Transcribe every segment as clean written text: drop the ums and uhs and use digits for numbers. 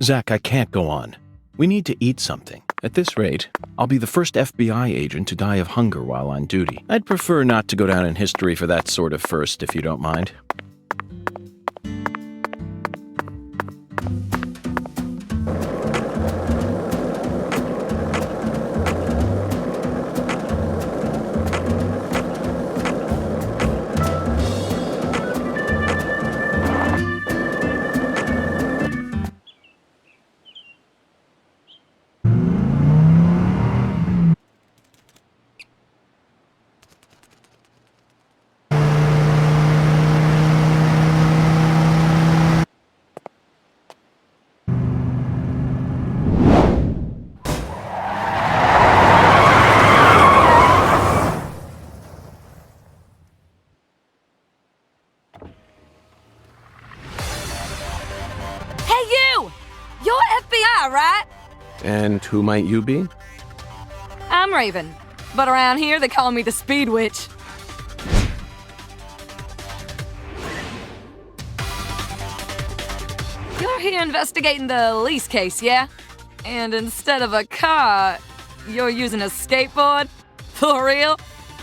Zach, I can't go on. We need to eat something. At this rate, I'll be the first FBI agent to die of hunger while on duty. I'd prefer not to go down in history for that sort of first, if you don't mind. Right? And who might you be? I'm Raven, but around here they call me the Speed Witch. You're here investigating the lease case, yeah? And instead of a car, you're using a skateboard? For real?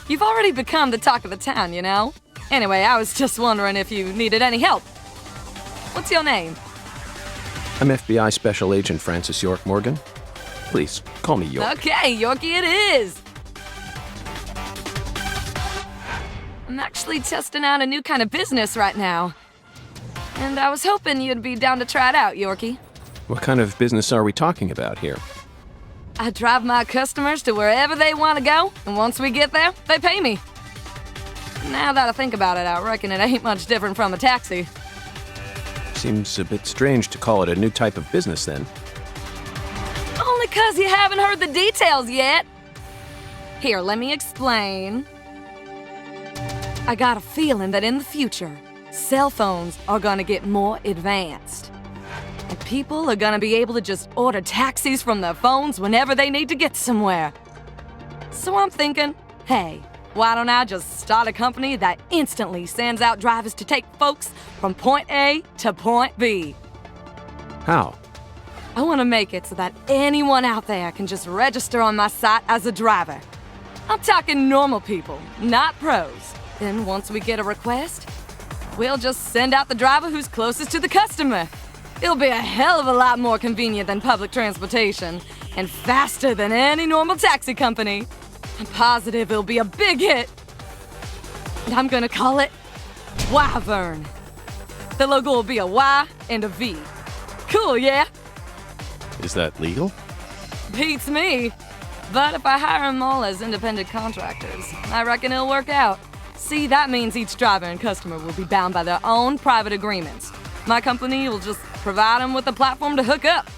You've already become the talk of the town, you know? Anyway, I was just wondering if you needed any help. What's your name? I'm FBI Special Agent Francis York Morgan. Please, call me York. Okay, Yorkie it is! I'm actually testing out a new kind of business right now. And I was hoping you'd be down to try it out, Yorkie. What kind of business are we talking about here? I drive my customers to wherever they want to go, and once we get there, they pay me. Now that I think about it, I reckon it ain't much different from a taxi. Seems a bit strange to call it a new type of business, then. Only 'cause you haven't heard the details yet. Here, let me explain. I got a feeling that in the future, cell phones are gonna get more advanced. And people are gonna be able to just order taxis from their phones whenever they need to get somewhere. So I'm thinking, hey, why don't I just start a company that instantly sends out drivers to take folks from point A to point B? How? I want to make it so that anyone out there can just register on my site as a driver. I'm talking normal people, not pros. Then once we get a request, we'll just send out the driver who's closest to the customer. It'll be a hell of a lot more convenient than public transportation and faster than any normal taxi company. I'm positive it'll be a big hit. And I'm gonna call it Wyvern. The logo will be a Y and a V. Cool, yeah? Is that legal? Beats me. But if I hire them all as independent contractors, I reckon it'll work out. See, that means each driver and customer will be bound by their own private agreements. My company will just provide them with a platform to hook up.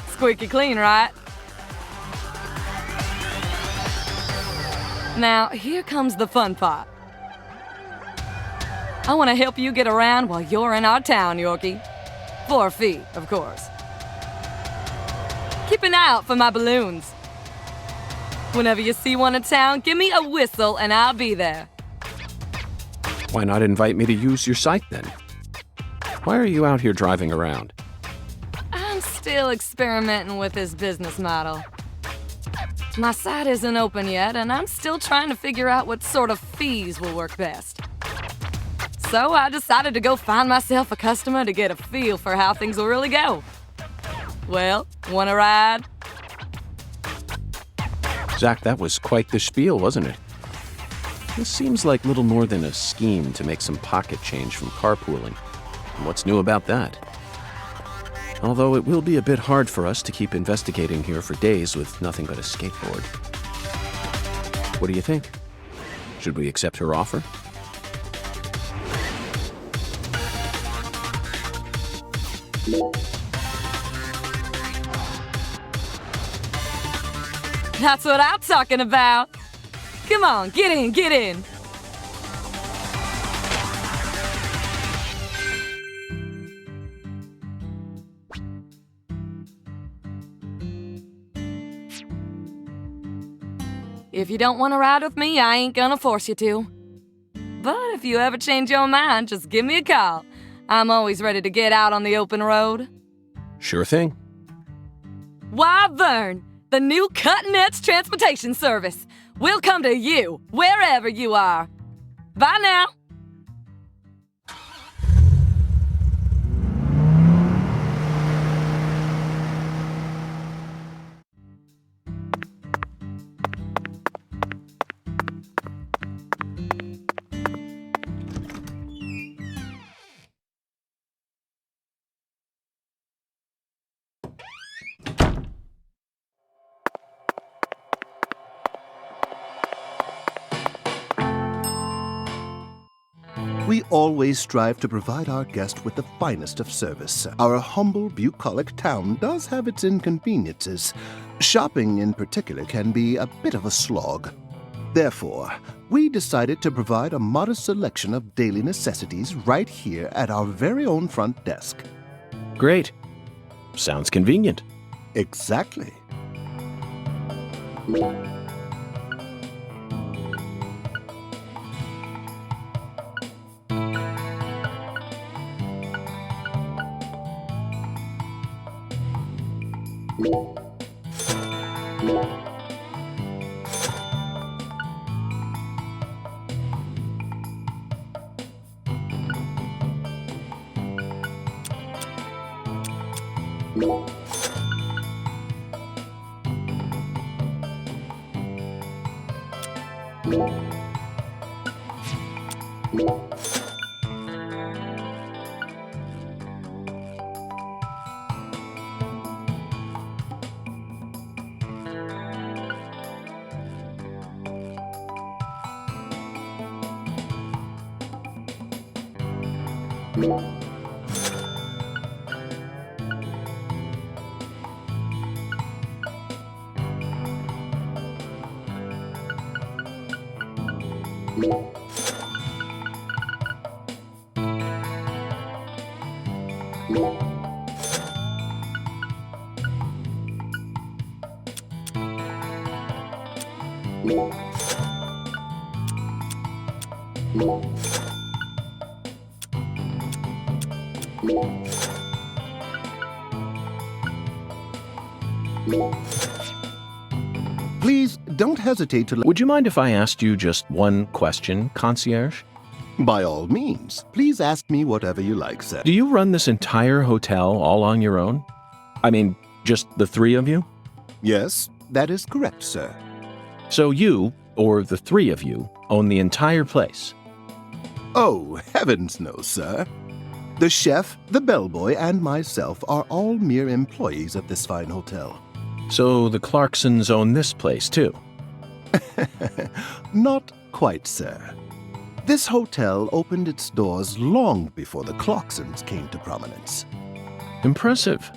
Squeaky clean, right? Now, here comes the fun part. I want to help you get around while you're in our town, Yorkie. For a fee, of course. Keep an eye out for my balloons. Whenever you see one in town, give me a whistle and I'll be there. Why not invite me to use your site, then? Why are you out here driving around? I'm still experimenting with this business model. My site isn't open yet, and I'm still trying to figure out what sort of fees will work best. So I decided to go find myself a customer to get a feel for how things will really go. Well, wanna ride? Zach, that was quite the spiel, wasn't it? This seems like little more than a scheme to make some pocket change from carpooling. And what's new about that? Although it will be a bit hard for us to keep investigating here for days with nothing but a skateboard. What do you think? Should we accept her offer? That's what I'm talking about. Come on, get in, get in. If you don't want to ride with me, I ain't gonna force you to. But if you ever change your mind, just give me a call. I'm always ready to get out on the open road. Sure thing. Why, Vern, the new cutting-edge transportation service. We'll come to you, wherever you are. Bye now. We always strive to provide our guests with the finest of service. Our humble, bucolic town does have its inconveniences. Shopping, in particular, can be a bit of a slog. Therefore, we decided to provide a modest selection of daily necessities right here at our very own front desk. Great. Sounds convenient. Exactly. Please don't hesitate to... Would you mind if I asked you just one question, concierge? By all means, please ask me whatever you like, sir. Do you run this entire hotel all on your own? I mean, just the three of you? Yes, that is correct, sir. So you, or the three of you, own the entire place? Oh, heavens no, sir. The chef, the bellboy, and myself are all mere employees of this fine hotel. So the Clarksons own this place, too? Not quite, sir. This hotel opened its doors long before the Clarksons came to prominence. Impressive.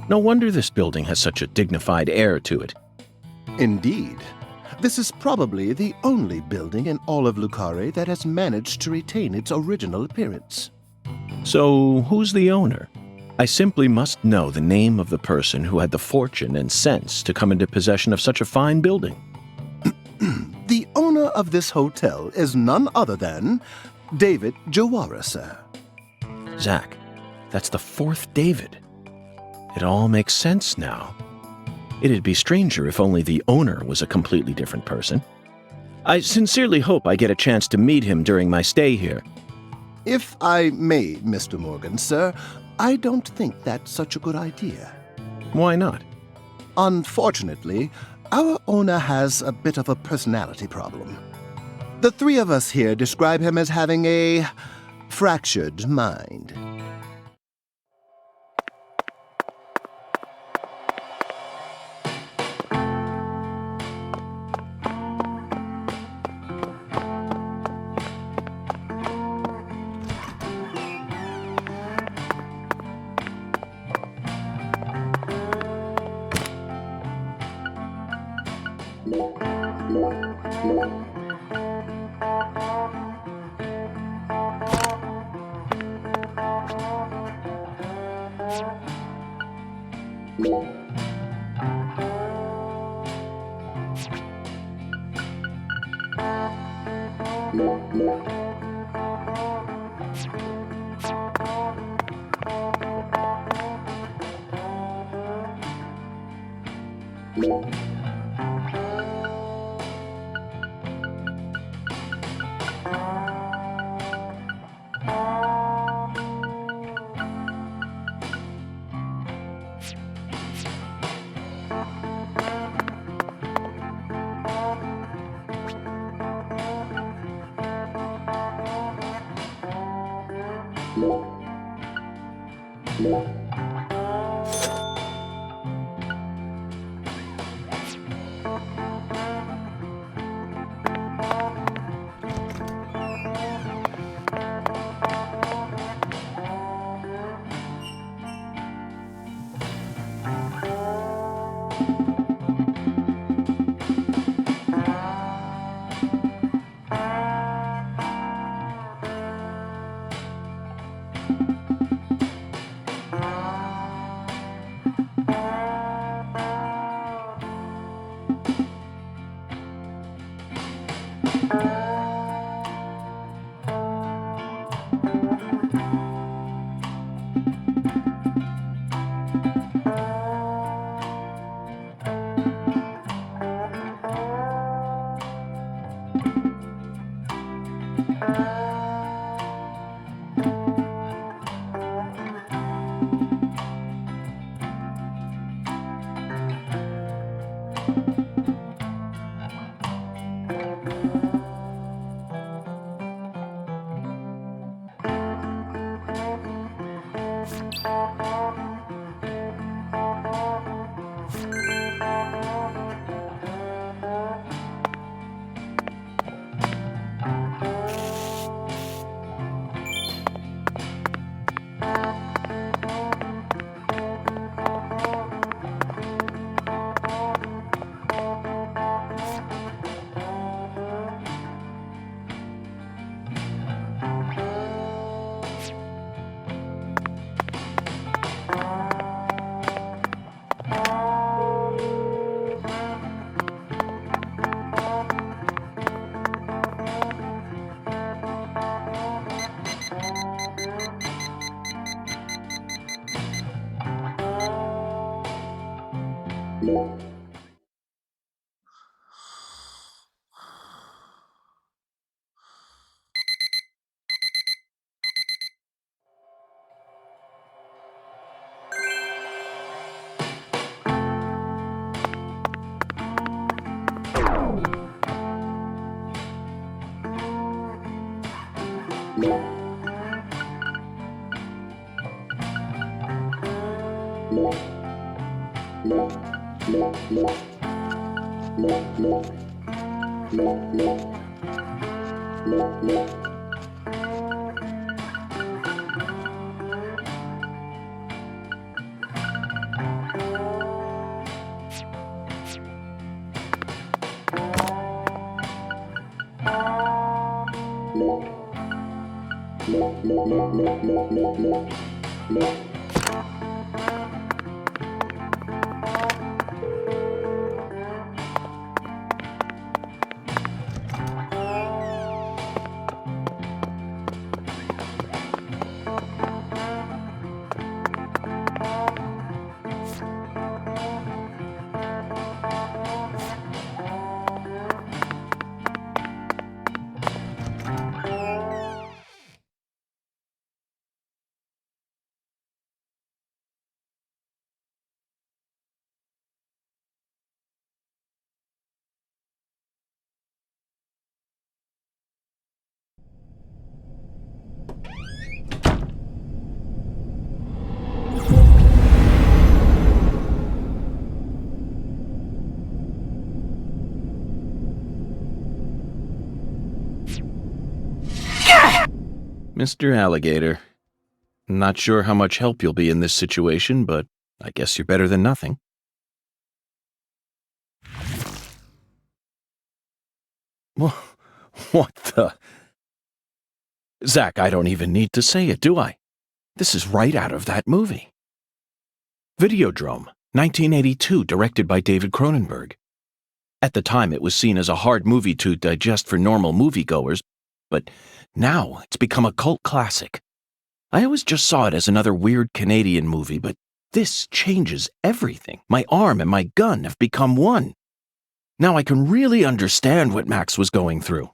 No wonder this building has such a dignified air to it. Indeed. This is probably the only building in all of Lucare that has managed to retain its original appearance. So who's the owner? I simply must know the name of the person who had the fortune and sense to come into possession of such a fine building. The owner of this hotel is none other than David Jawara, sir. Zach, that's the fourth David. It all makes sense now. It'd be stranger if only the owner was a completely different person. I sincerely hope I get a chance to meet him during my stay here. If I may, Mr. Morgan, sir, I don't think that's such a good idea. Why not? Unfortunately, our owner has a bit of a personality problem. The three of us here describe him as having a fractured mind. Mr. Alligator, not sure how much help you'll be in this situation, but I guess you're better than nothing. What the? Zach, I don't even need to say it, do I? This is right out of that movie. Videodrome, 1982, directed by David Cronenberg. At the time, it was seen as a hard movie to digest for normal moviegoers, but now it's become a cult classic. I always just saw it as another weird Canadian movie, but This changes everything. My arm and my gun have become one. Now I can really understand what Max was going through.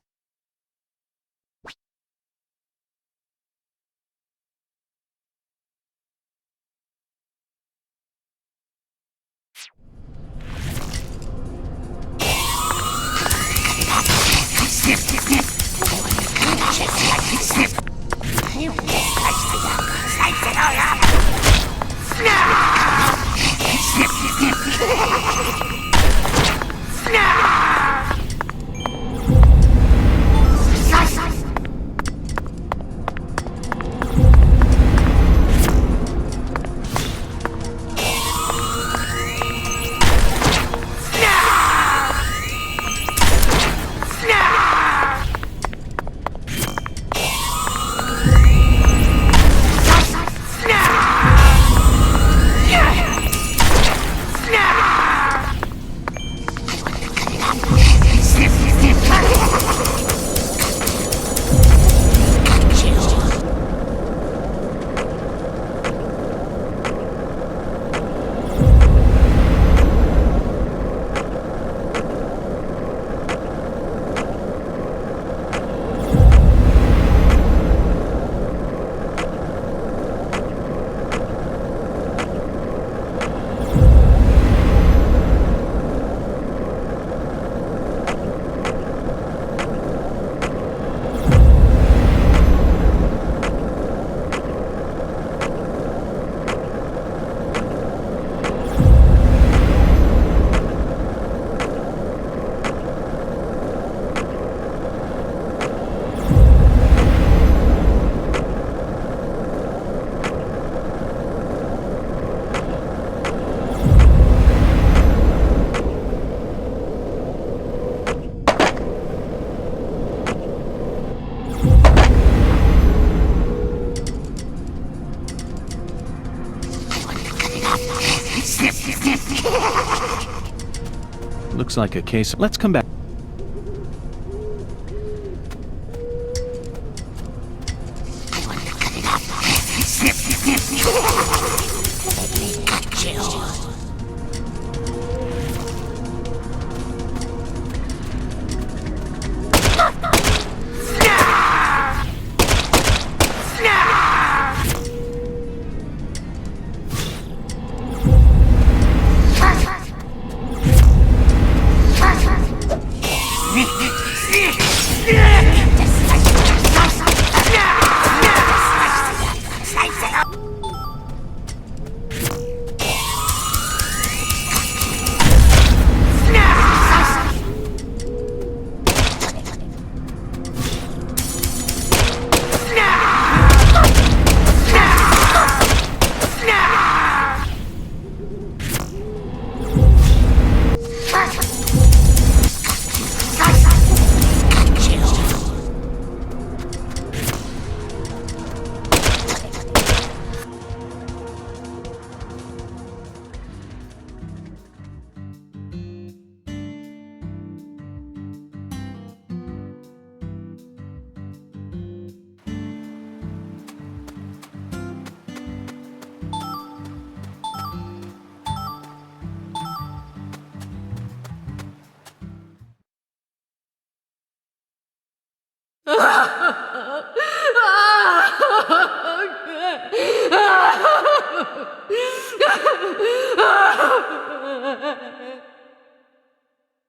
Looks like a case. Let's come back.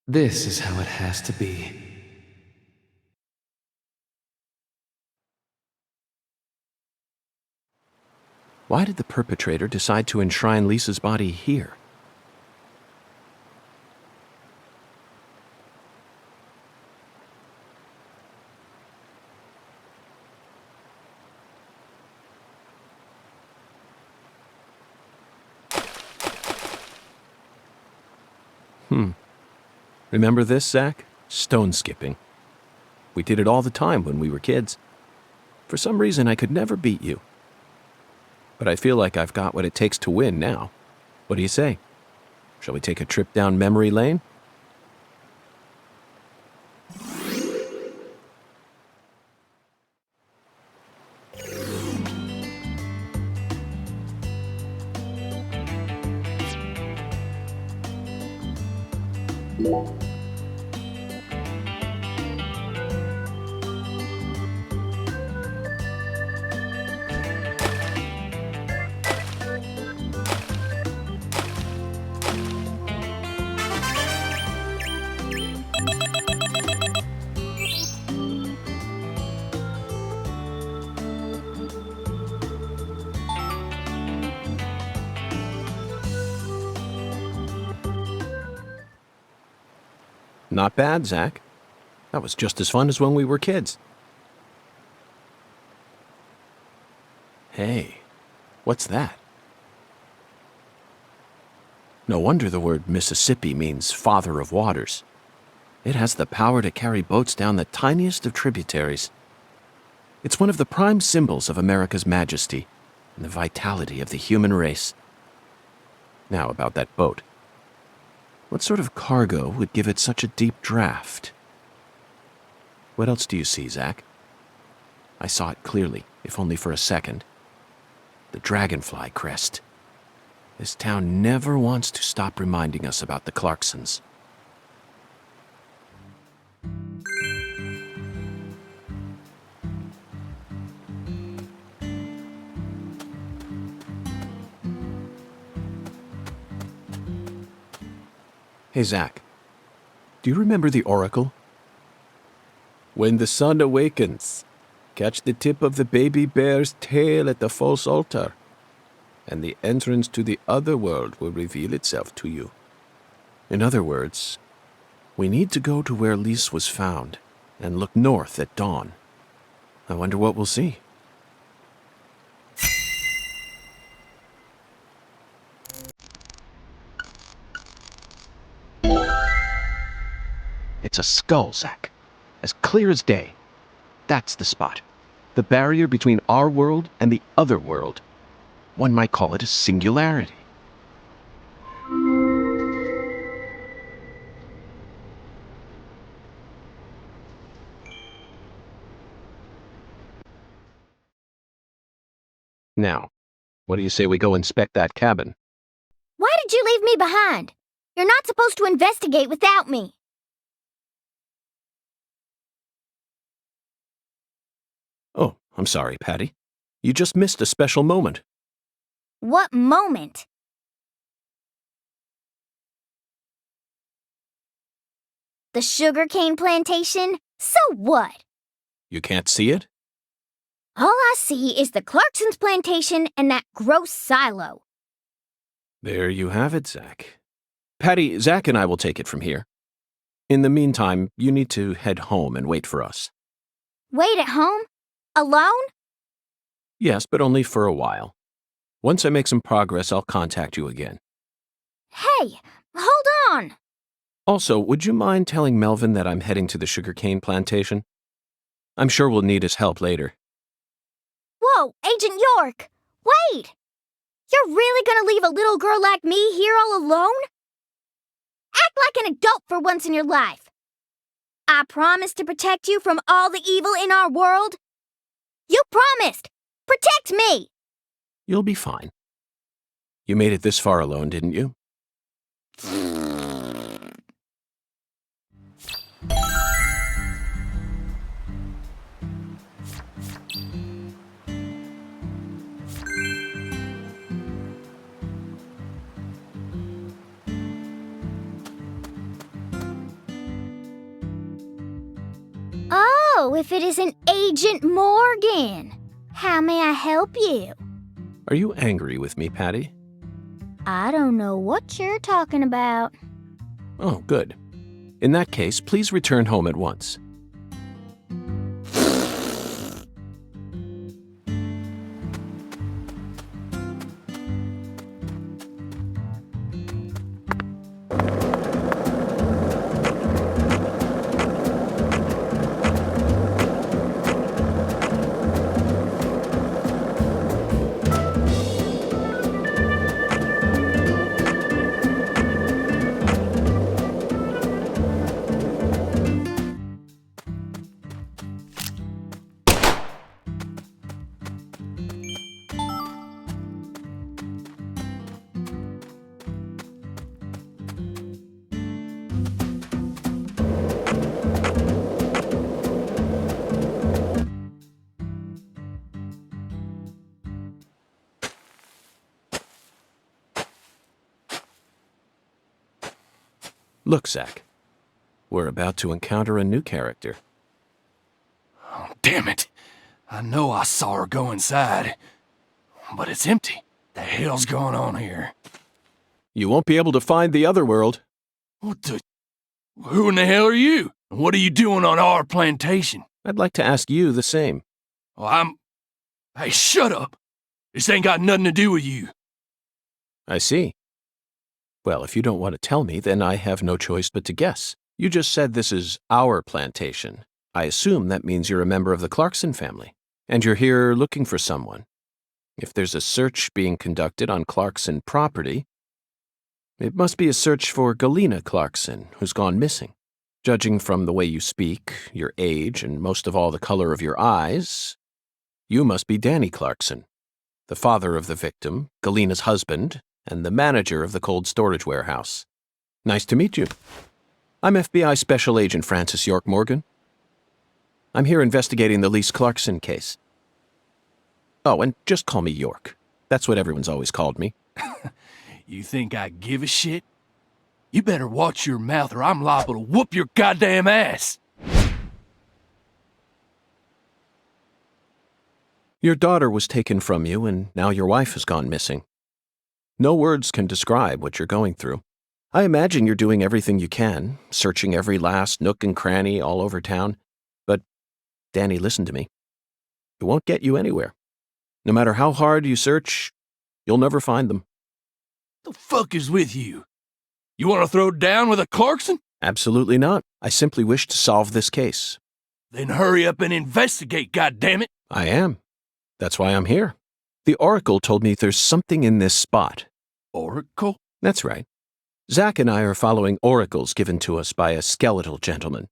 This is how it has to be. Why did the perpetrator decide to enshrine Lisa's body here? Remember this, Zach? Stone skipping. We did it all the time when we were kids. For some reason, I could never beat you. But I feel like I've got what it takes to win now. What do you say? Shall we take a trip down memory lane? Not bad, Zach. That was just as fun as when we were kids. Hey, what's that? No wonder the word Mississippi means father of waters. It has the power to carry boats down the tiniest of tributaries. It's one of the prime symbols of America's majesty and the vitality of the human race. Now about that boat. What sort of cargo would give it such a deep draft? What else do you see, Zach? I saw it clearly, if only for a second. The dragonfly crest. This town never wants to stop reminding us about the Clarksons. Hey, Zach, do you remember the oracle? When the sun awakens, catch the tip of the baby bear's tail at the false altar, and the entrance to the other world will reveal itself to you. In other words, we need to go to where Lise was found and look north at dawn. I wonder what we'll see. It's a skull, Zach. As clear as day. That's the spot. The barrier between our world and the other world. One might call it a singularity. Now, what do you say we go inspect that cabin? Why did you leave me behind? You're not supposed to investigate without me. Oh, I'm sorry, Patty. You just missed a special moment. What moment? The sugarcane plantation? So what? You can't see it? All I see is the Clarkson's plantation and that gross silo. There you have it, Zach. Patty, Zach and I will take it from here. In the meantime, you need to head home and wait for us. Wait at home? Alone? Yes, but only for a while. Once I make some progress, I'll contact you again. Hey, hold on! Also, would you mind telling Melvin that I'm heading to the sugarcane plantation? I'm sure we'll need his help later. Whoa, Agent York! Wait! You're really gonna leave a little girl like me here all alone? Act like an adult for once in your life. I promised to protect you from all the evil in our world. You promised! Protect me! You'll be fine. You made it this far alone, didn't you? Oh, if it isn't Agent Morgan. How may I help you? Are you angry with me, Patty? I don't know what you're talking about. Oh, good. In that case, please return home at once. Look, Zach. We're about to encounter a new character. Oh, damn it. I know I saw her go inside. But it's empty. The hell's going on here? You won't be able to find the other world. What the... Who in the hell are you? What are you doing on our plantation? I'd like to ask you the same. Well, Hey, shut up! This ain't got nothing to do with you. I see. Well, if you don't want to tell me, then I have no choice but to guess. You just said this is our plantation. I assume that means you're a member of the Clarkson family, and you're here looking for someone. If there's a search being conducted on Clarkson property, it must be a search for Galena Clarkson, who's gone missing. Judging from the way you speak, your age, and most of all the color of your eyes, you must be Danny Clarkson, the father of the victim, Galena's husband, and the manager of the cold storage warehouse. Nice to meet you. I'm FBI Special Agent Francis York Morgan. I'm here investigating the Lise Clarkson case. Oh, and just call me York. That's what everyone's always called me. You think I give a shit? You better watch your mouth or I'm liable to whoop your goddamn ass! Your daughter was taken from you, and now your wife has gone missing. No words can describe what you're going through. I imagine you're doing everything you can, searching every last nook and cranny all over town. But, Danny, listen to me. It won't get you anywhere. No matter how hard you search, you'll never find them. The fuck is with you? You want to throw down with a Clarkson? Absolutely not. I simply wish to solve this case. Then hurry up and investigate, goddammit! I am. That's why I'm here. The Oracle told me there's something in this spot. Oracle? That's right. Zach and I are following oracles given to us by a skeletal gentleman.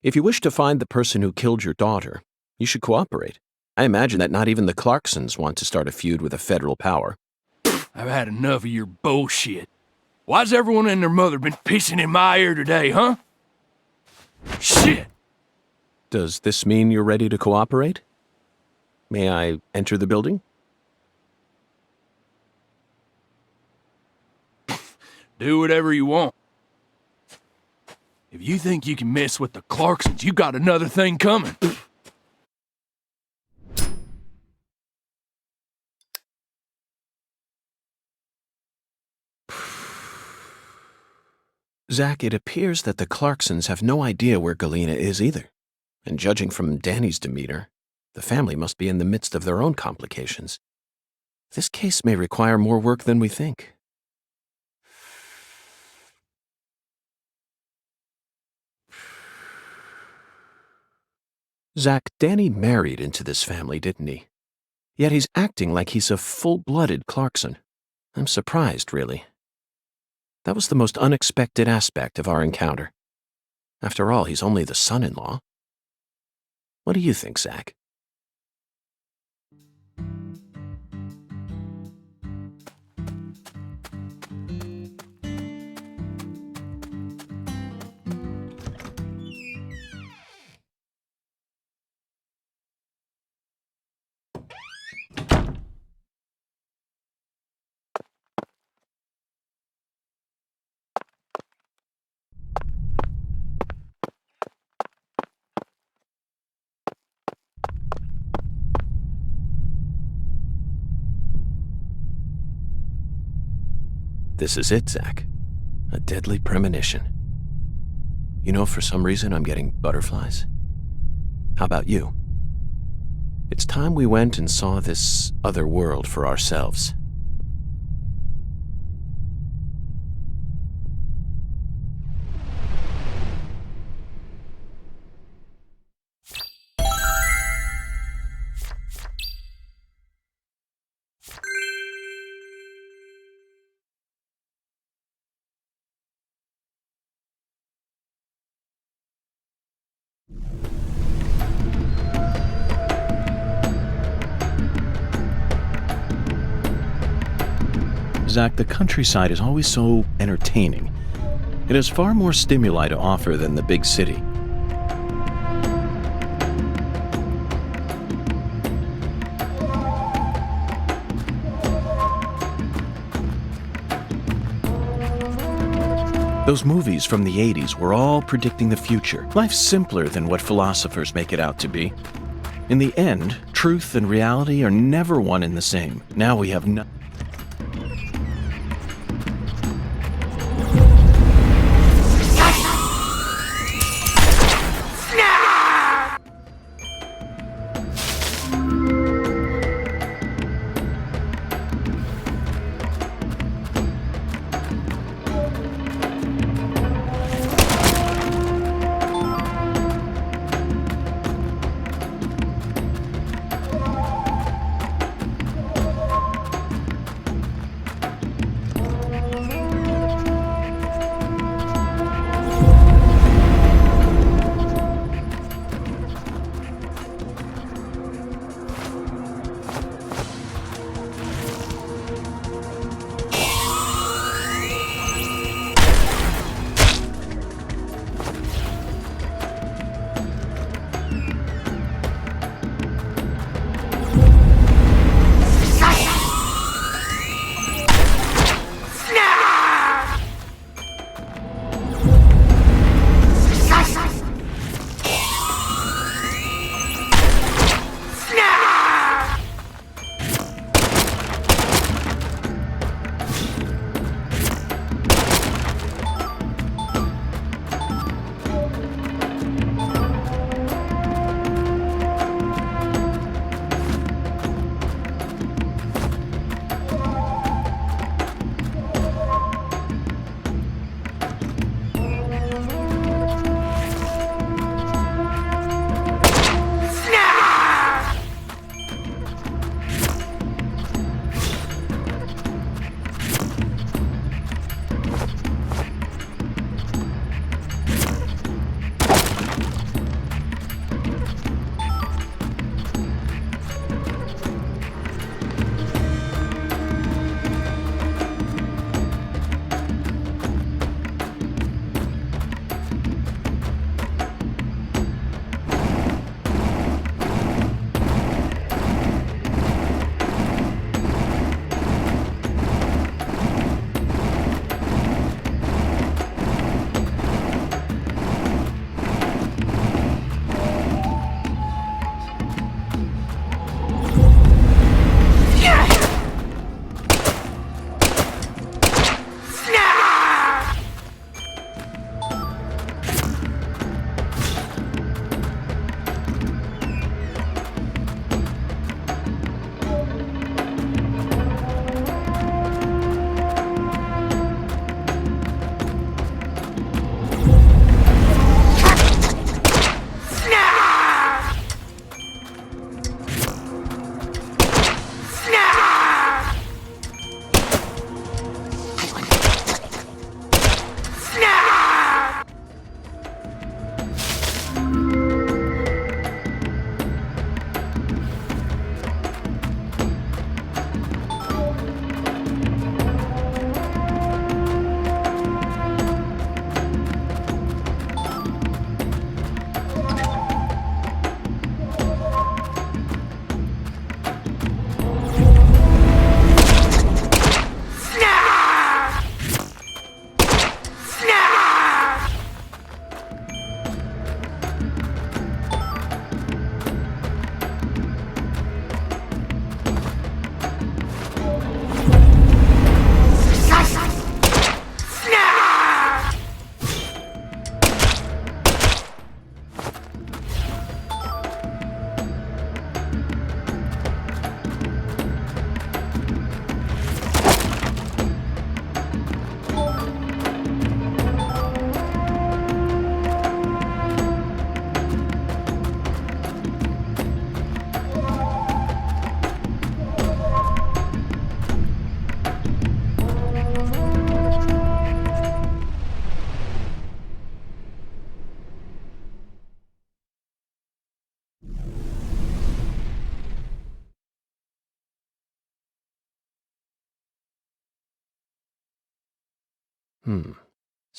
If you wish to find the person who killed your daughter, you should cooperate. I imagine that not even the Clarksons want to start a feud with a federal power. I've had enough of your bullshit. Why's everyone and their mother been pissing in my ear today, huh? Shit! Does this mean you're ready to cooperate? May I enter the building? Do whatever you want. If you think you can mess with the Clarksons, you got another thing coming. Zach, it appears that the Clarksons have no idea where Galena is either. And judging from Danny's demeanor, the family must be in the midst of their own complications. This case may require more work than we think. Zach, Danny married into this family, didn't he? Yet he's acting like he's a full-blooded Clarkson. I'm surprised, really. That was the most unexpected aspect of our encounter. After all, he's only the son-in-law. What do you think, Zach? This is it, Zach. A deadly premonition. You know, for some reason, I'm getting butterflies. How about you? It's time we went and saw this other world for ourselves. Zach, the countryside is always so entertaining. It has far more stimuli to offer than the big city. Those movies from the 80s were all predicting the future. Life's simpler than what philosophers make it out to be. In the end, truth and reality are never one and the same. Now we have no...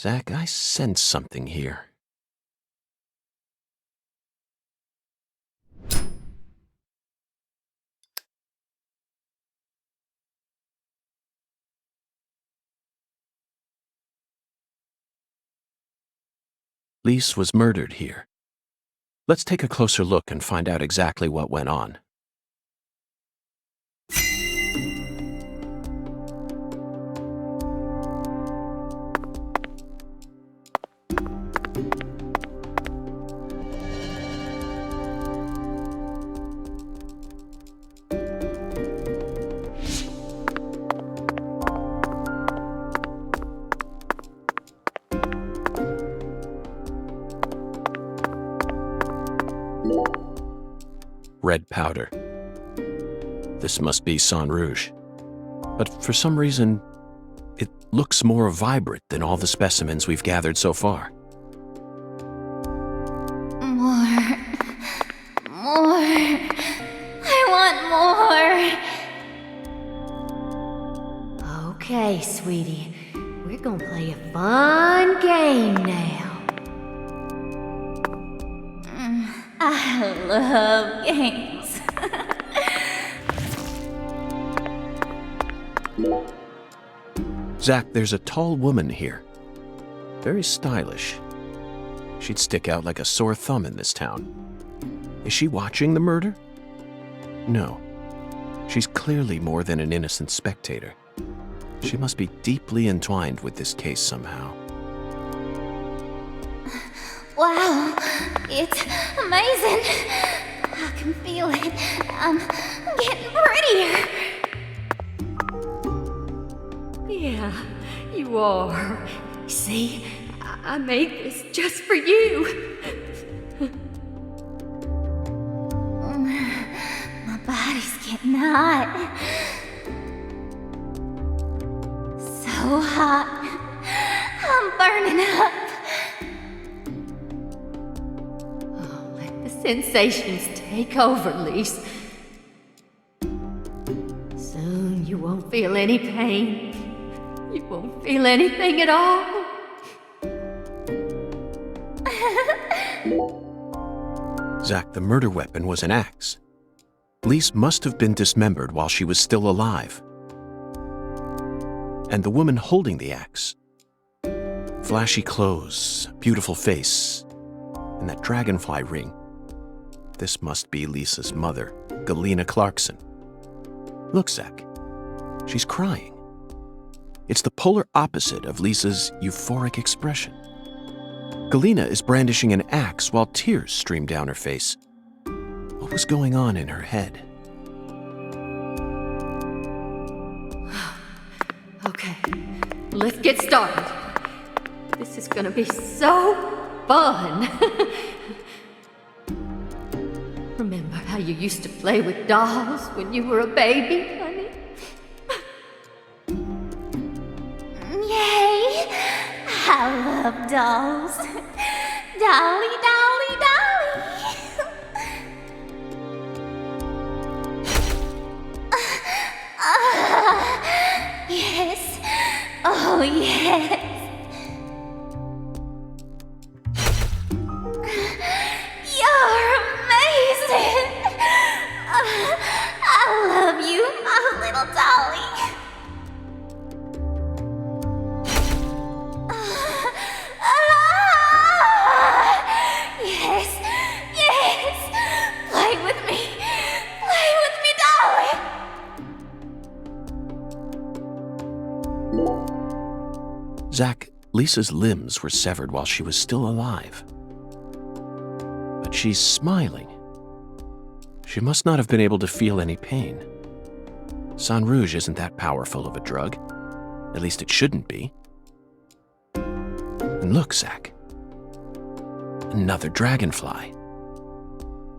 Zach, I sense something here. Lise was murdered here. Let's take a closer look and find out exactly what went on. Red powder. This must be Sang Rouge. But for some reason, it looks more vibrant than all the specimens we've gathered so far. More. I want more. Okay, sweetie. We're gonna play a fun game now. I love games. Zach, there's a tall woman here. Very stylish. She'd stick out like a sore thumb in this town. Is she watching the murder? No. She's clearly more than an innocent spectator. She must be deeply entwined with this case somehow. Wow, it's amazing. I can feel it. I'm getting prettier. Yeah, you are. See, I made this just for you. My body's getting hot. So hot. I'm burning up. Oh, let the sensations take over, Lise. Soon you won't feel any pain. You won't feel anything at all. Zach, the murder weapon was an axe. Lise must have been dismembered while she was still alive. And the woman holding the axe. Flashy clothes, beautiful face, and that dragonfly ring. This must be Lisa's mother, Galena Clarkson. Look, Zach. She's crying. It's the polar opposite of Lisa's euphoric expression. Galena is brandishing an axe while tears stream down her face. What was going on in her head? Okay, let's get started. This is gonna be so fun. Remember how you used to play with dolls when you were a baby, honey? Yay! I love dolls. Dolly, dolly, dolly. Yes. Oh, yes. You're amazing. I love you, my little dolly. Yes, yes. Play with me. Play with me, darling. Zach, Lisa's limbs were severed while she was still alive. But she's smiling. She must not have been able to feel any pain. Sang Rouge isn't that powerful of a drug. At least it shouldn't be. And look, Zach. Another dragonfly.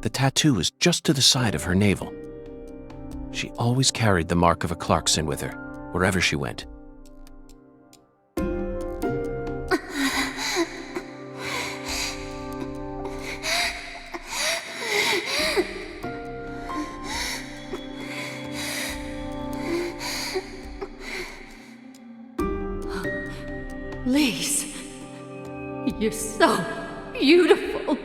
The tattoo is just to the side of her navel. She always carried the mark of a Clarkson with her, wherever she went. Lise, you're so beautiful.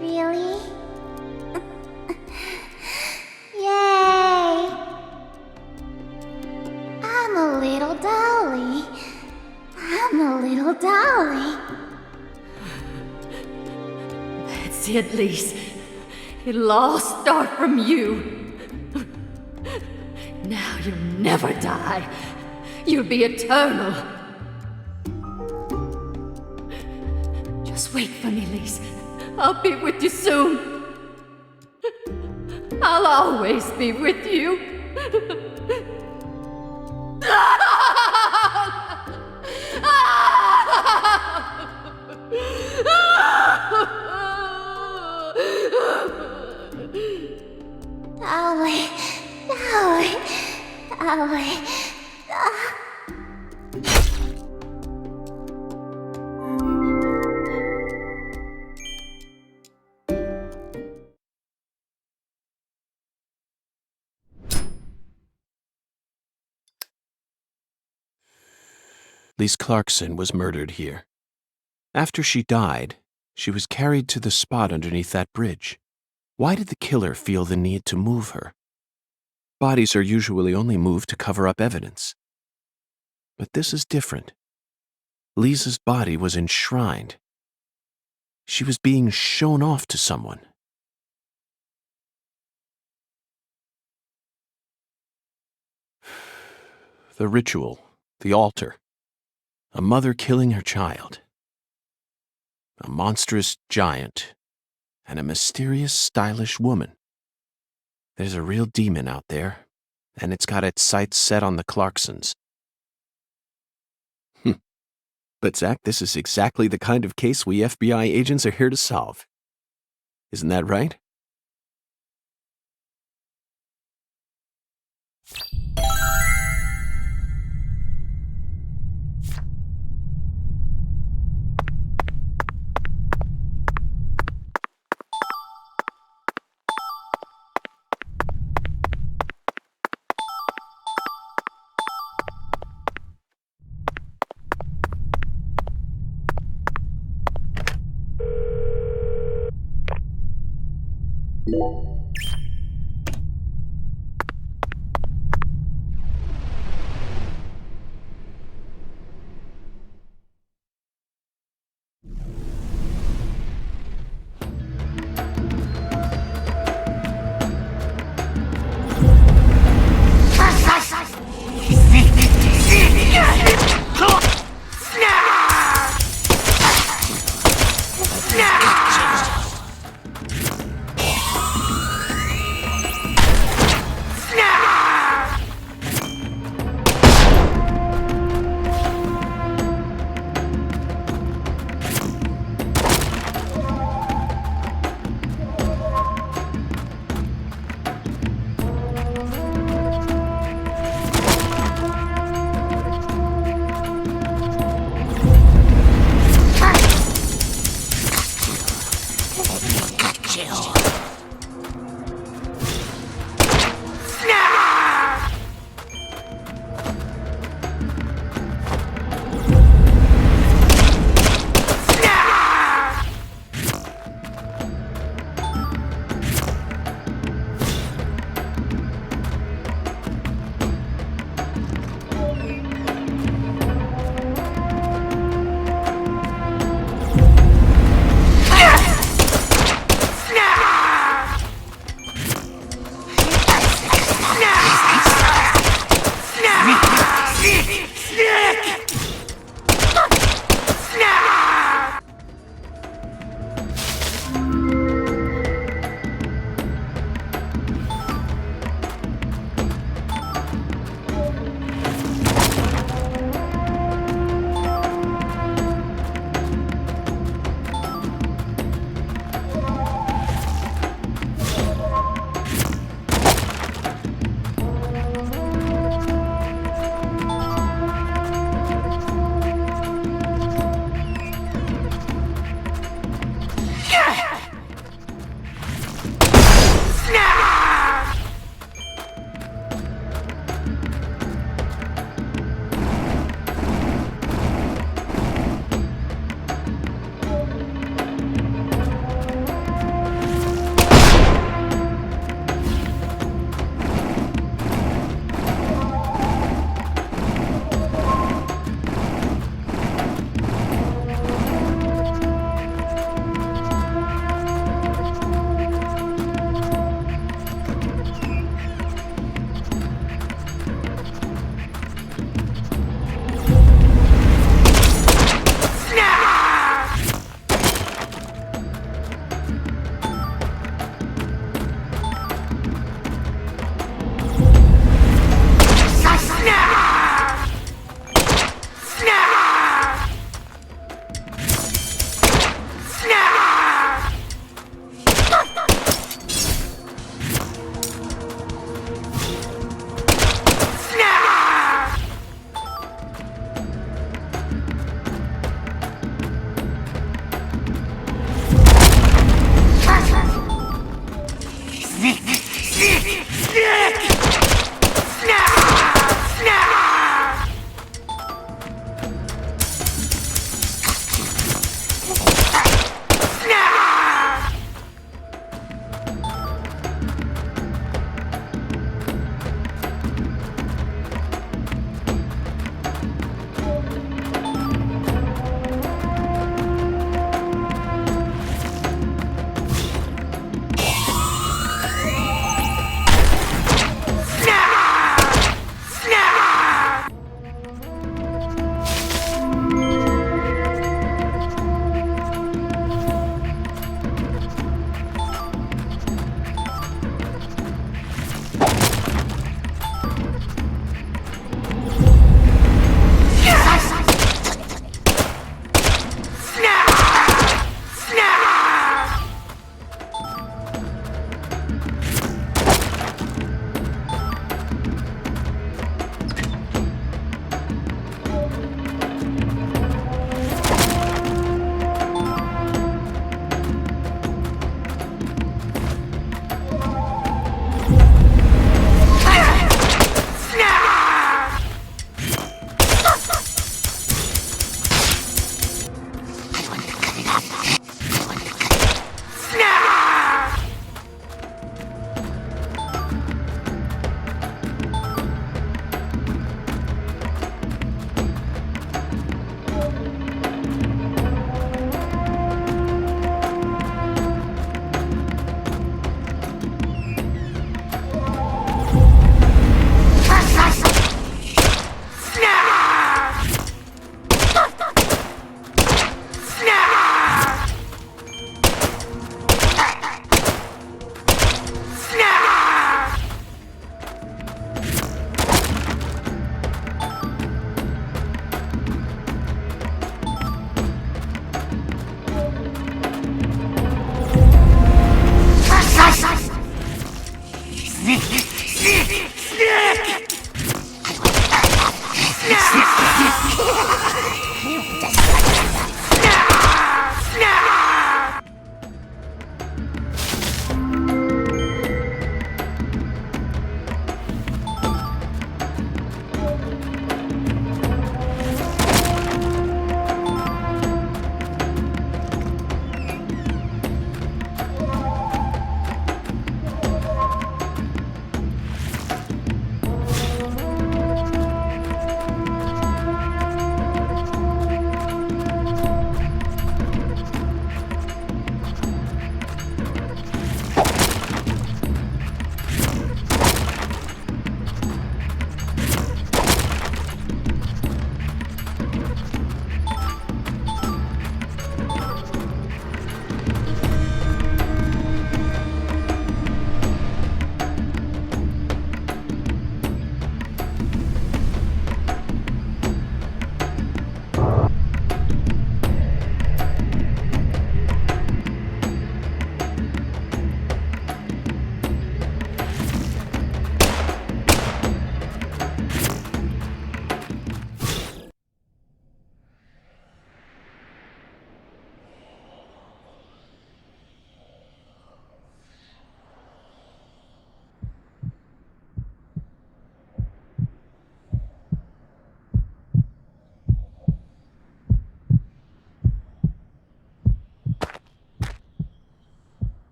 Really? little dolly. I'm a little dolly. That's it, Lise. It'll all start from you. Now you'll never die. You'll be eternal. Just wait for me, Lise. I'll be with you soon. I'll always be with you. Dolly, Dolly, Dolly. Lise Clarkson was murdered here. After she died, she was carried to the spot underneath that bridge. Why did the killer feel the need to move her? Bodies are usually only moved to cover up evidence. But this is different. Lisa's body was enshrined. She was being shown off to someone. The ritual, the altar, a mother killing her child, a monstrous giant, and a mysterious, stylish woman. There's a real demon out there, and it's got its sights set on the Clarksons. But Zach, this is exactly the kind of case we FBI agents are here to solve. Isn't that right?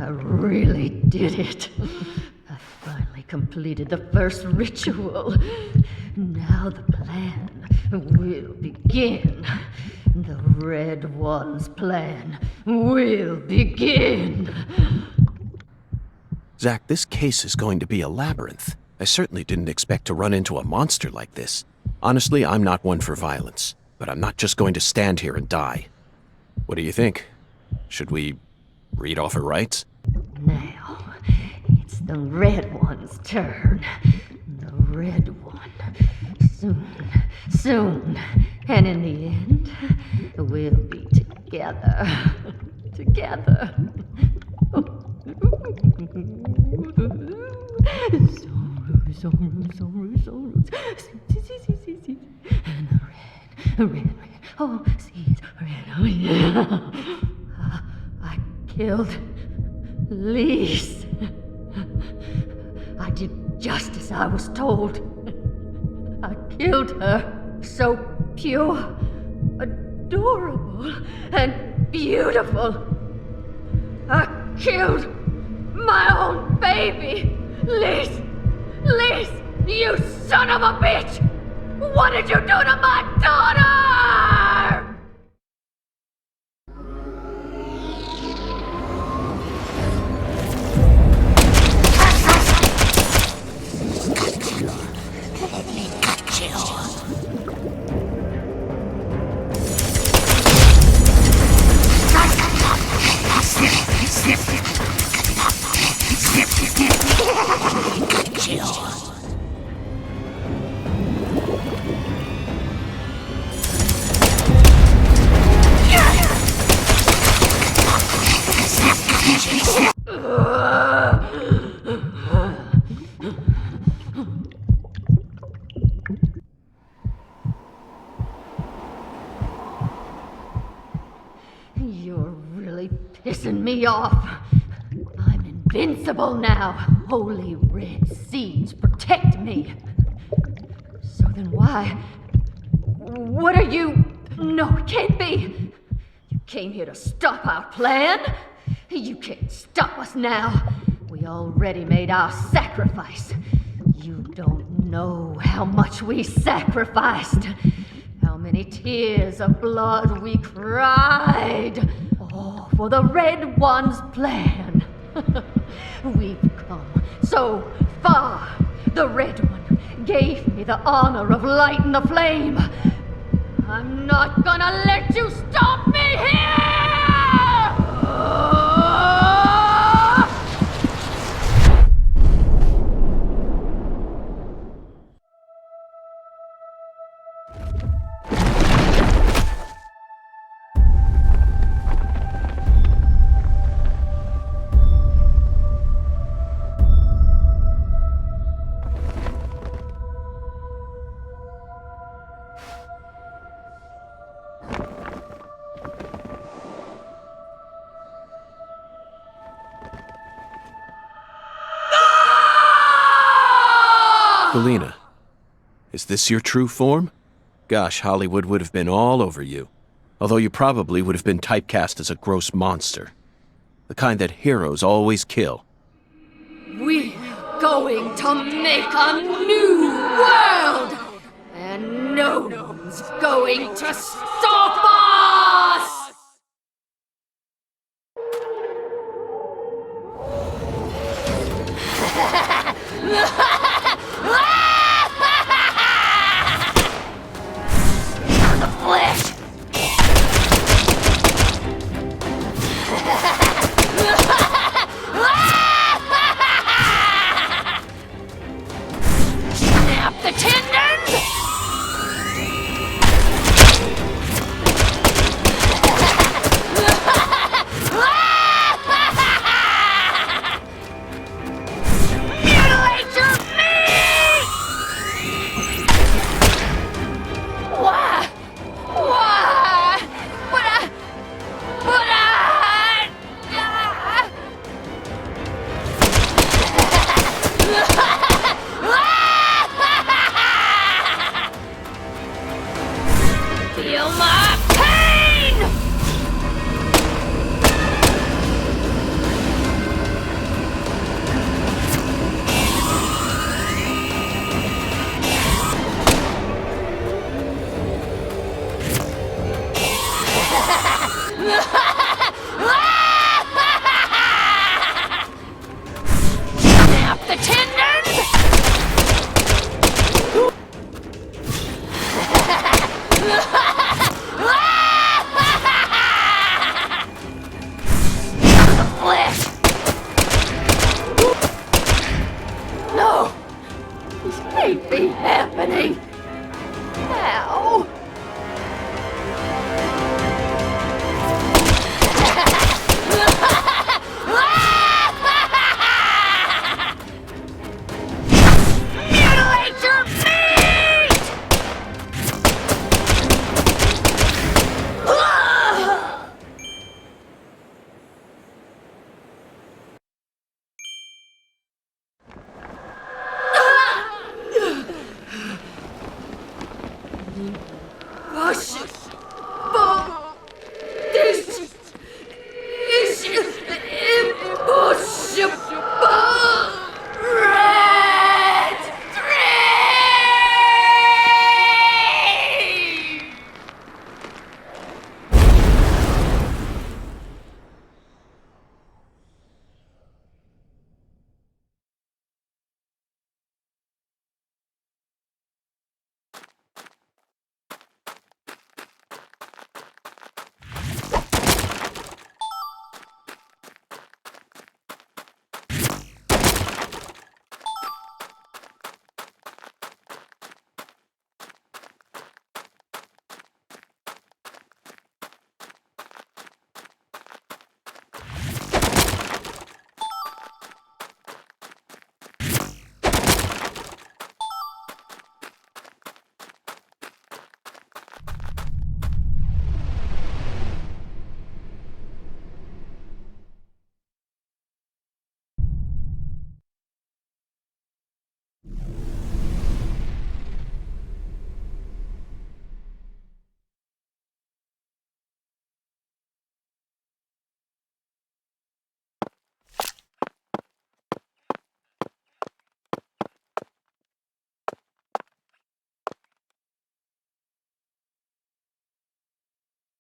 I really did it. I finally completed the first ritual. Now the plan will begin. The Red One's plan will begin. Zach, this case is going to be a labyrinth. I certainly didn't expect to run into a monster like this. Honestly, I'm not one for violence, but I'm not just going to stand here and die. What do you think? Should we read off her rights? Now, it's the Red One's turn. The Red One. Soon. And in the end, we'll be together. Together. And the red. Oh, seeds, red. Oh, yeah. I killed Lise. I did just as I was told. I killed her. So pure, adorable, and beautiful. I killed my own baby. Lise, you son of a bitch! What did you do to my daughter? You're really pissing me off. I'm invincible now. Holy red seeds protect me. So then why? What are you? No, it can't be. You came here to stop our plan? You can't stop us now. We already made our sacrifice. You don't know how much we sacrificed. How many tears of blood we cried. All for the Red One's plan. We've come so far. The Red One gave me the honor of lighting the flame. I'm not gonna let you stop me here! Galena, is this your true form? Gosh, Hollywood would have been all over you. Although you probably would have been typecast as a gross monster. The kind that heroes always kill. We're going to make a new world! And no one's going to stop us! The flesh! Snap the tendons! Mutilate your meat! Why? Feel my pain! No! This can't be happening! Ow! Mutilate your feet! This is impossible! Red 3!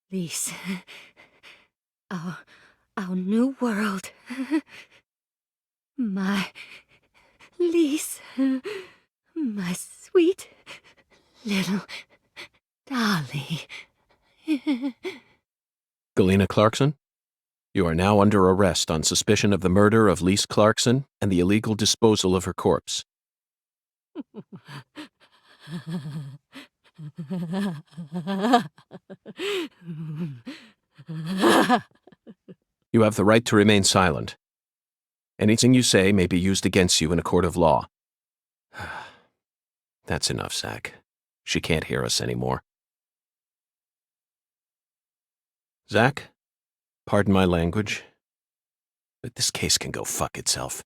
Lise, our new world. My Lise, my sweet little dolly. Galena Clarkson, you are now under arrest on suspicion of the murder of Lise Clarkson and the illegal disposal of her corpse. You have the right to remain silent. Anything you say may be used against you in a court of law. That's enough, Zach. She can't hear us anymore. Zach, pardon my language, but this case can go fuck itself.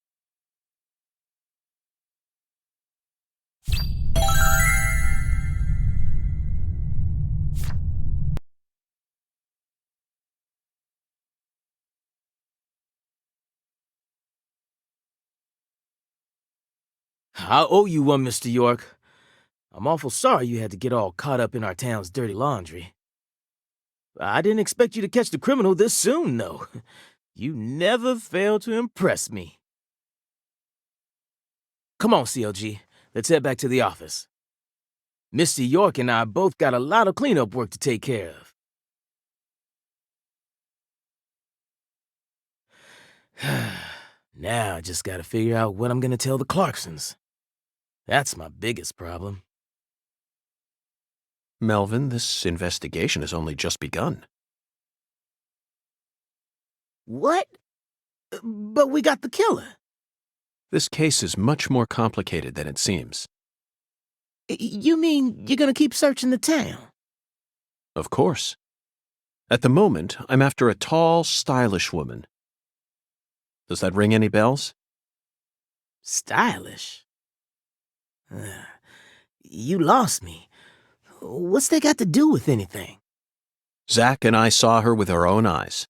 I owe you one, Mr. York. I'm awful sorry you had to get all caught up in our town's dirty laundry. I didn't expect you to catch the criminal this soon, though. You never fail to impress me. Come on, CLG. Let's head back to the office. Mr. York and I both got a lot of cleanup work to take care of. Now I just gotta figure out what I'm gonna tell the Clarksons. That's my biggest problem. Melvin, this investigation has only just begun. What? But we got the killer. This case is much more complicated than it seems. You mean you're gonna keep searching the town? Of course. At the moment, I'm after a tall, stylish woman. Does that ring any bells? Stylish? You lost me. What's that got to do with anything? Zach and I saw her with our own eyes.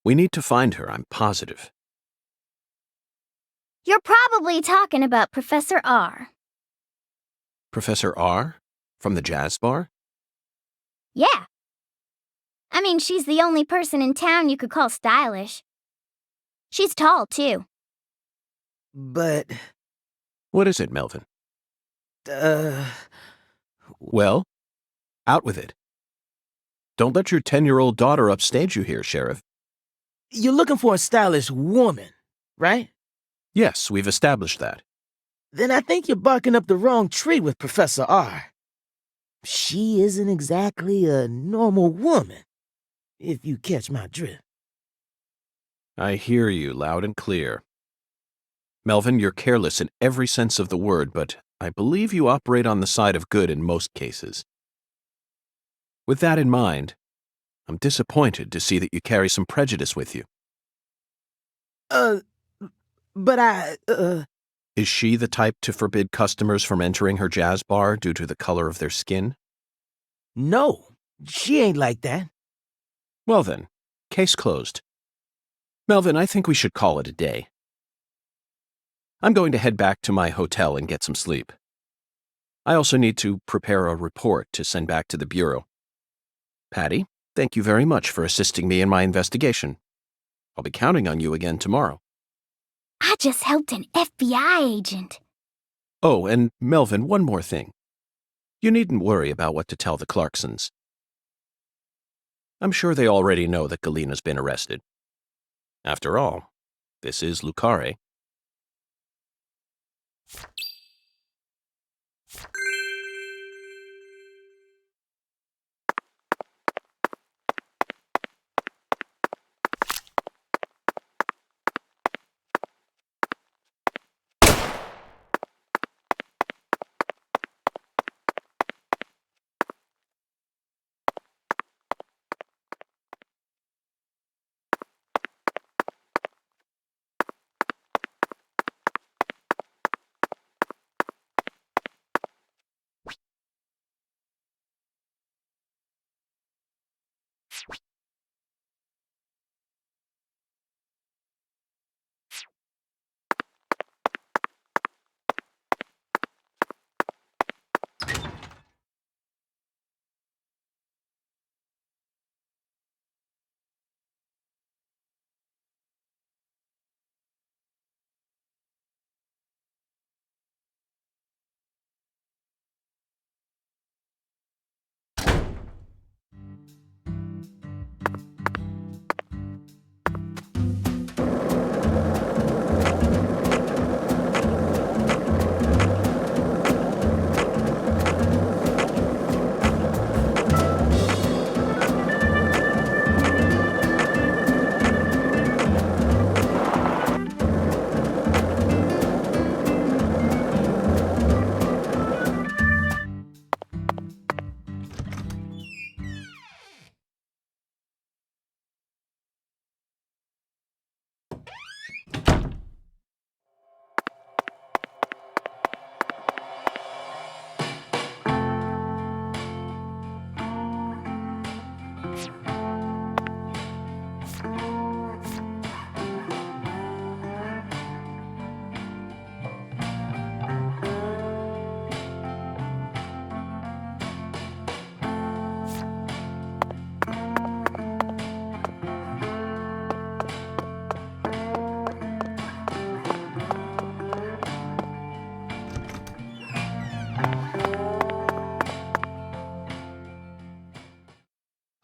We need to find her, I'm positive. You're probably talking about Professor R. Professor R? From the jazz bar? Yeah. I mean, she's the only person in town you could call stylish. She's tall, too. But... What is it, Melvin? Well? Out with it. Don't let your 10-year-old daughter upstage you here, Sheriff. You're looking for a stylish woman, right? Yes, we've established that. Then I think you're barking up the wrong tree with Professor R. She isn't exactly a normal woman, if you catch my drift. I hear you loud and clear. Melvin, you're careless in every sense of the word, but I believe you operate on the side of good in most cases. With that in mind, I'm disappointed to see that you carry some prejudice with you. Is she the type to forbid customers from entering her jazz bar due to the color of their skin? No, she ain't like that. Well then, case closed. Melvin, I think we should call it a day. I'm going to head back to my hotel and get some sleep. I also need to prepare a report to send back to the Bureau. Patty, thank you very much for assisting me in my investigation. I'll be counting on you again tomorrow. I just helped an FBI agent. Oh, and Melvin, one more thing. You needn't worry about what to tell the Clarksons. I'm sure they already know that Galena's been arrested. After all, this is Lucare.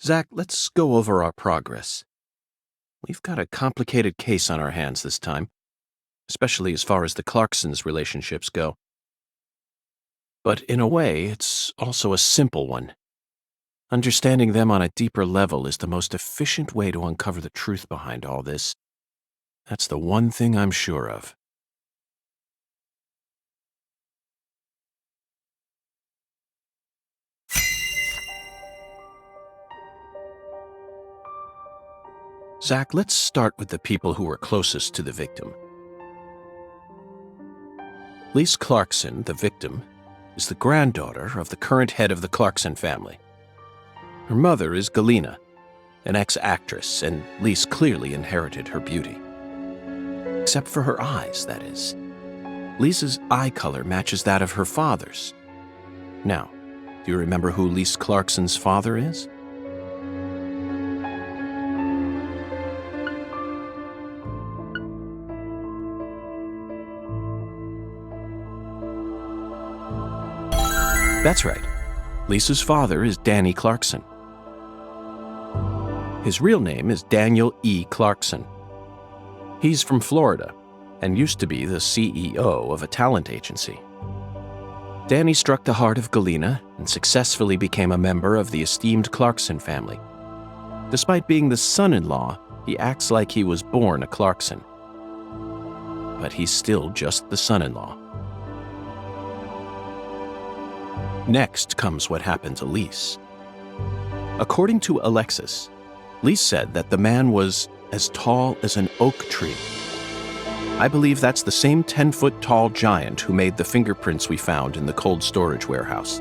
Zach, let's go over our progress. We've got a complicated case on our hands this time, especially as far as the Clarksons' relationships go. But in a way, it's also a simple one. Understanding them on a deeper level is the most efficient way to uncover the truth behind all this. That's the one thing I'm sure of. Zach, let's start with the people who were closest to the victim. Lise Clarkson, the victim, is the granddaughter of the current head of the Clarkson family. Her mother is Galena, an ex-actress, and Lise clearly inherited her beauty. Except for her eyes, that is. Lisa's eye color matches that of her father's. Now, do you remember who Lise Clarkson's father is? That's right. Lisa's father is Danny Clarkson. His real name is Daniel E. Clarkson. He's from Florida and used to be the CEO of a talent agency. Danny struck the heart of Galena and successfully became a member of the esteemed Clarkson family. Despite being the son-in-law, he acts like he was born a Clarkson. But he's still just the son-in-law. Next comes what happened to Lise. According to Alexis, Lise said that the man was as tall as an oak tree. I believe that's the same 10-foot tall giant who made the fingerprints we found in the cold storage warehouse.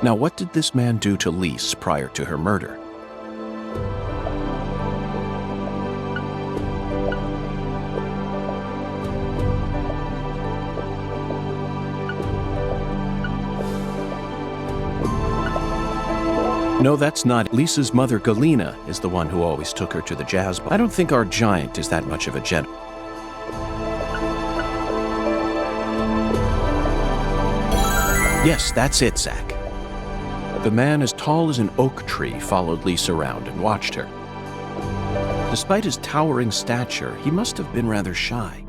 Now, what did this man do to Lise prior to her murder? No, that's not. Lisa's mother, Galena, is the one who always took her to the jazz bar. I don't think our giant is that much of a gentleman. Yes, that's it, Zach. The man as tall as an oak tree followed Lisa around and watched her. Despite his towering stature, he must have been rather shy.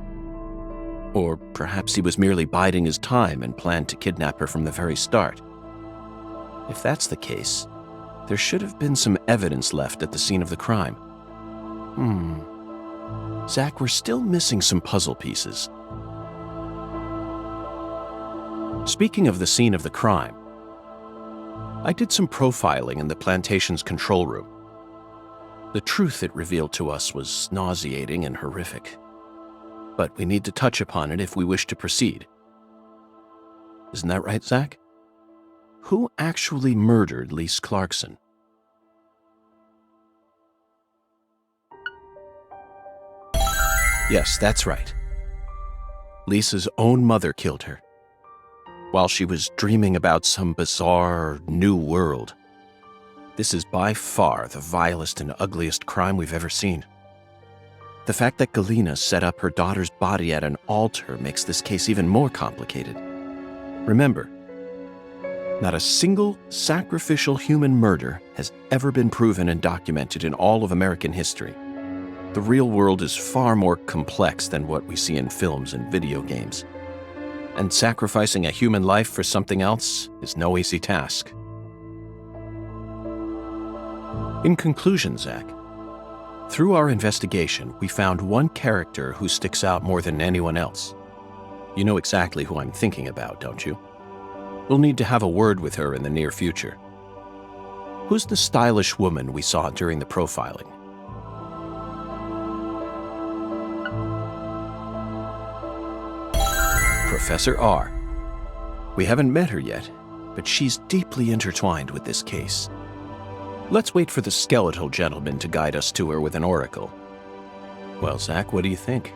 Or perhaps he was merely biding his time and planned to kidnap her from the very start. If that's the case, there should have been some evidence left at the scene of the crime. Zach, we're still missing some puzzle pieces. Speaking of the scene of the crime, I did some profiling in the plantation's control room. The truth it revealed to us was nauseating and horrific, but we need to touch upon it if we wish to proceed. Isn't that right, Zach? Who actually murdered Lise Clarkson? Yes, that's right. Lisa's own mother killed her, while she was dreaming about some bizarre new world. This is by far the vilest and ugliest crime we've ever seen. The fact that Galena set up her daughter's body at an altar makes this case even more complicated. Remember, not a single sacrificial human murder has ever been proven and documented in all of American history. The real world is far more complex than what we see in films and video games. And sacrificing a human life for something else is no easy task. In conclusion, Zach, through our investigation, we found one character who sticks out more than anyone else. You know exactly who I'm thinking about, don't you? We'll need to have a word with her in the near future. Who's the stylish woman we saw during the profiling? Professor R. We haven't met her yet, but she's deeply intertwined with this case. Let's wait for the skeletal gentleman to guide us to her with an oracle. Well, Zach, what do you think?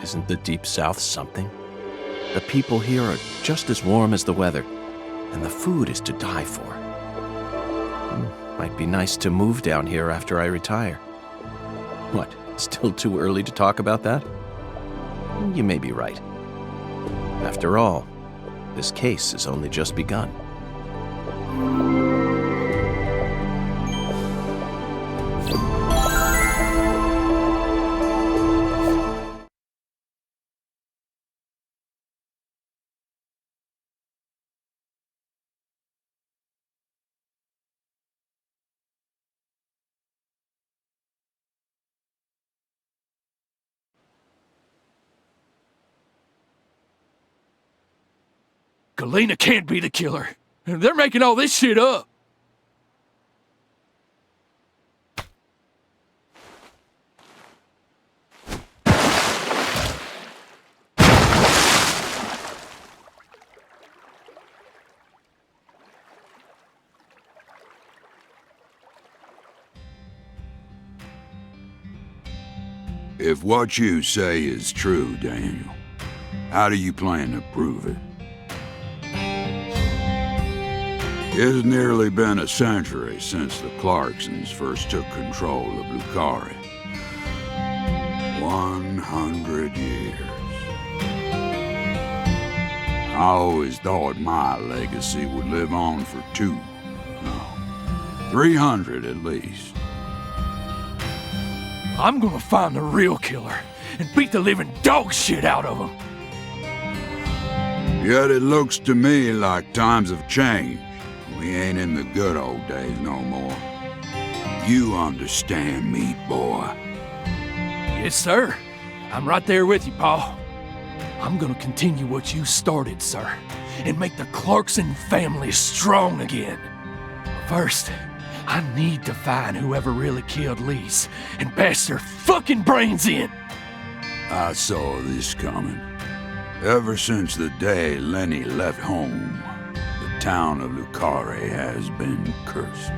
Isn't the Deep South something? The people here are just as warm as the weather, and the food is to die for. Might be nice to move down here after I retire. What, still too early to talk about that? You may be right. After all, this case has only just begun. Galena can't be the killer. They're making all this shit up. If what you say is true, Daniel, how do you plan to prove it? It's nearly been a century since the Clarksons first took control of Lucari. 100 years. I always thought my legacy would live on for 2. No, 300 at least. I'm gonna find the real killer and beat the living dog shit out of him. Yet it looks to me like times have changed. We ain't in the good old days no more. You understand me, boy? Yes, sir. I'm right there with you, Paul. I'm gonna continue what you started, sir, and make the Clarkson family strong again. First, I need to find whoever really killed Lise and bash their fucking brains in. I saw this coming. Ever since the day Lenny left home, the town of Lucare has been cursed.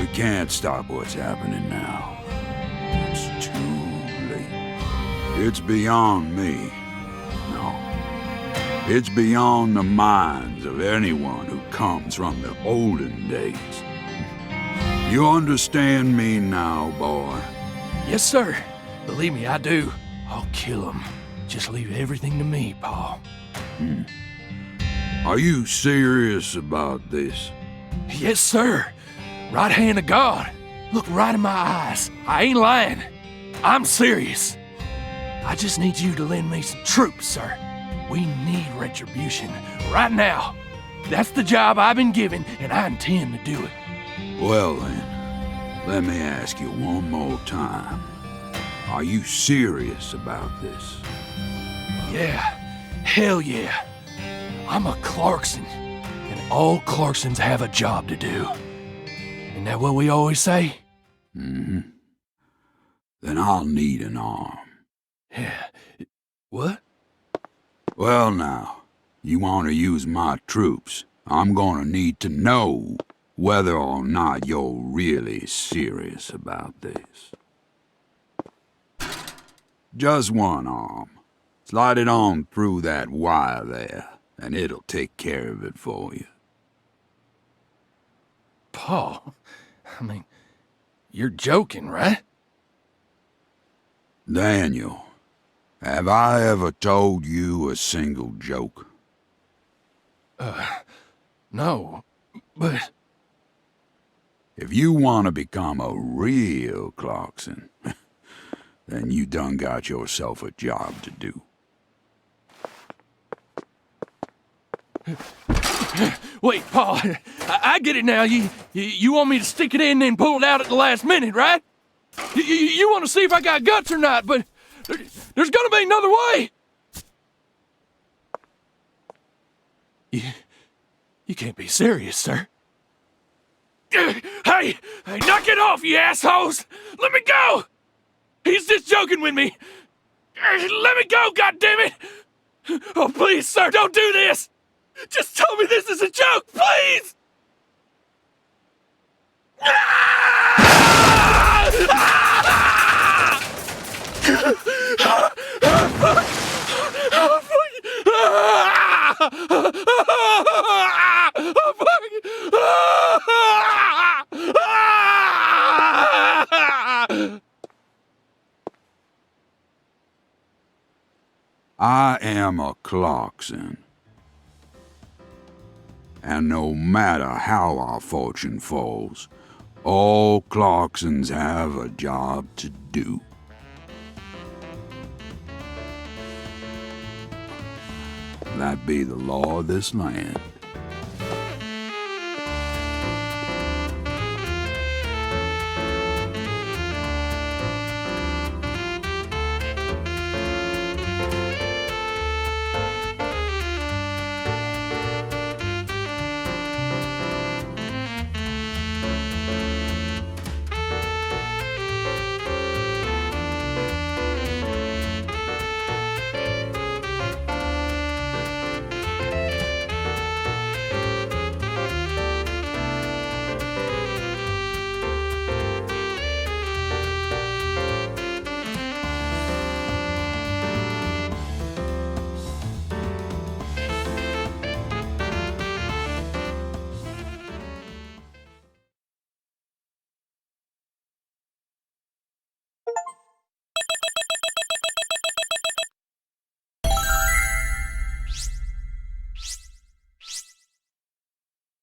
We can't stop what's happening now. It's too late. It's beyond me. No. It's beyond the minds of anyone who comes from the olden days. You understand me now, boy? Yes, sir. Believe me, I do. I'll kill him. Just leave everything to me, Paul. Are you serious about this? Yes, sir. Right hand of God. Look right in my eyes. I ain't lying. I'm serious. I just need you to lend me some troops, sir. We need retribution right now. That's the job I've been given, and I intend to do it. Well then, let me ask you one more time. Are you serious about this? Yeah. Hell yeah. I'm a Clarkson, and all Clarksons have a job to do. Isn't that what we always say? Mm-hmm. Then I'll need an arm. Yeah. What? Well now, you want to use my troops, I'm gonna need to know whether or not you're really serious about this. Just one arm. Slide it on through that wire there, and it'll take care of it for you. Paul, I mean, you're joking, right? Daniel, have I ever told you a single joke? No, but... If you want to become a real Clarkson, then you done got yourself a job to do. Wait, Paul, I get it now. You want me to stick it in and then pull it out at the last minute, right? You want to see if I got guts or not, but there's gonna be another way. You can't be serious, sir. Hey, knock it off, you assholes! Let me go! He's just joking with me. Let me go, goddammit! Oh, please, sir, don't do this! Just tell me this is a joke, please! I am a Clarkson. And no matter how our fortune falls, all Clarksons have a job to do. That be the law of this land.